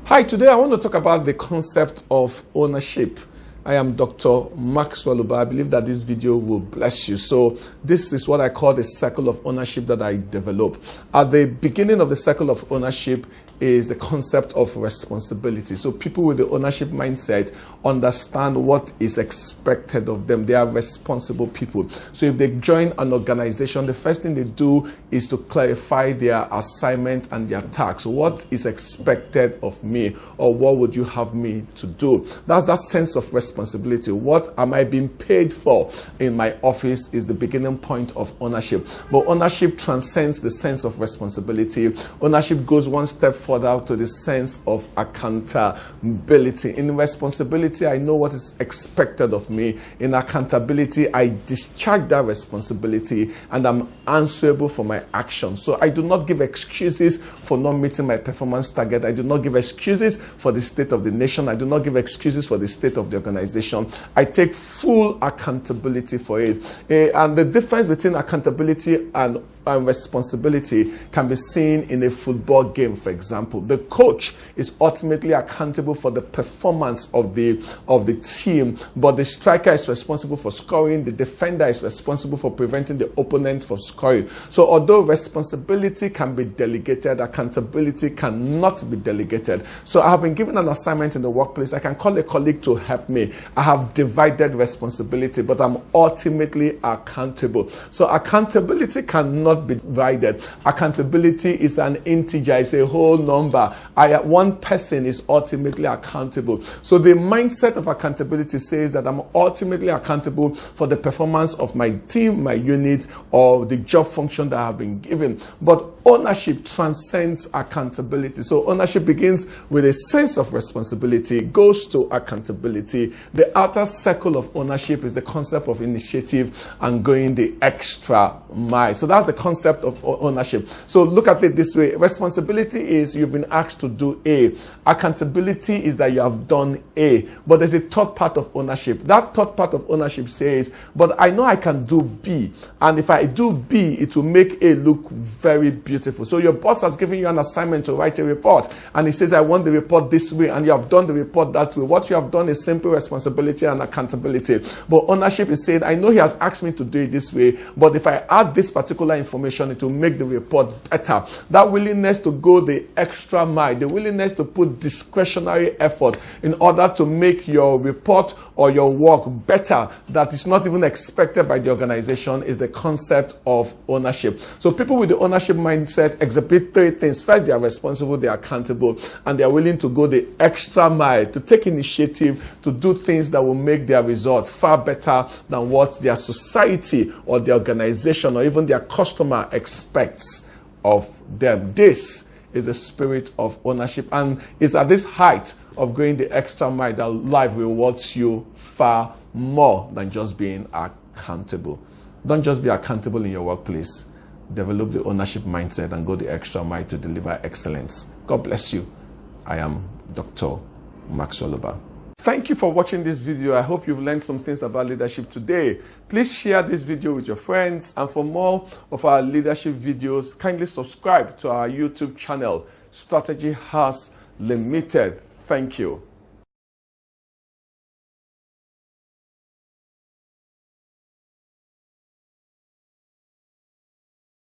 Hi, today I want to talk about the concept of ownership. I am Dr. Maxwell Ubah. I believe that this video will bless you. So this is what I call the circle of ownership that I develop. At the beginning of the circle of ownership is the concept of responsibility. So people with the ownership mindset understand what is expected of them. They are responsible people. So if they join an organization, the first thing they do is to clarify their assignment and their tasks. What is expected of me, or what would you have me to do? That's that sense of responsibility. What am I being paid for in my office is the beginning point of ownership. But ownership transcends the sense of responsibility. Ownership goes one step further to the sense of accountability. In responsibility, I know what is expected of me. In accountability, I discharge that responsibility and I'm answerable for my actions. So I do not give excuses for not meeting my performance target. I do not give excuses for the state of the nation. I do not give excuses for the state of the organization. I take full accountability for it. And the difference between accountability and responsibility can be seen in a football game, for example. The coach is ultimately accountable for the performance of the team, but the striker is responsible for scoring. The defender is responsible for preventing the opponent from scoring. So although responsibility can be delegated, accountability cannot be delegated. So I have been given an assignment in the workplace. I can call a colleague to help me. I have divided responsibility, but I'm ultimately accountable. So accountability cannot be divided. Accountability is an integer, it's a whole number. One person is ultimately accountable. So the mindset of accountability says that I'm ultimately accountable for the performance of my team, my unit, or the job function that I have been given. But ownership transcends accountability. So ownership begins with a sense of responsibility, goes to accountability. The outer circle of ownership is the concept of initiative and going the extra mile. So that's the concept of ownership. So look at it this way. Responsibility is you've been asked to do A. Accountability is that you have done A. But there's a third part of ownership. That third part of ownership says, but I know I can do B. And if I do B, it will make A look very beautiful. So your boss has given you an assignment to write a report. And he says, I want the report this way. And you have done the report that way. What you have done is simple responsibility and accountability. But ownership is saying, I know he has asked me to do it this way. But if I add this particular information, it will make the report better. That willingness to go the extra mile, the willingness to put discretionary effort in order to make your report or your work better, that is not even expected by the organization, is the concept of ownership. So people with the ownership mindset exhibit three things. First, they are responsible, they are accountable, and they are willing to go the extra mile, to take initiative, to do things that will make their results far better than what their society or the organization or even their customer expects of them. This is the spirit of ownership, and it's at this height of going the extra mile that life rewards you far more than just being accountable. Don't just be accountable in your workplace. Develop the ownership mindset and go the extra mile to deliver excellence. God bless you. I am Dr. Maxwell Ubah. Thank you for watching this video. I hope you've learned some things about leadership today. Please share this video with your friends. And for more of our leadership videos, kindly subscribe to our YouTube channel, Strategy House Limited. Thank you.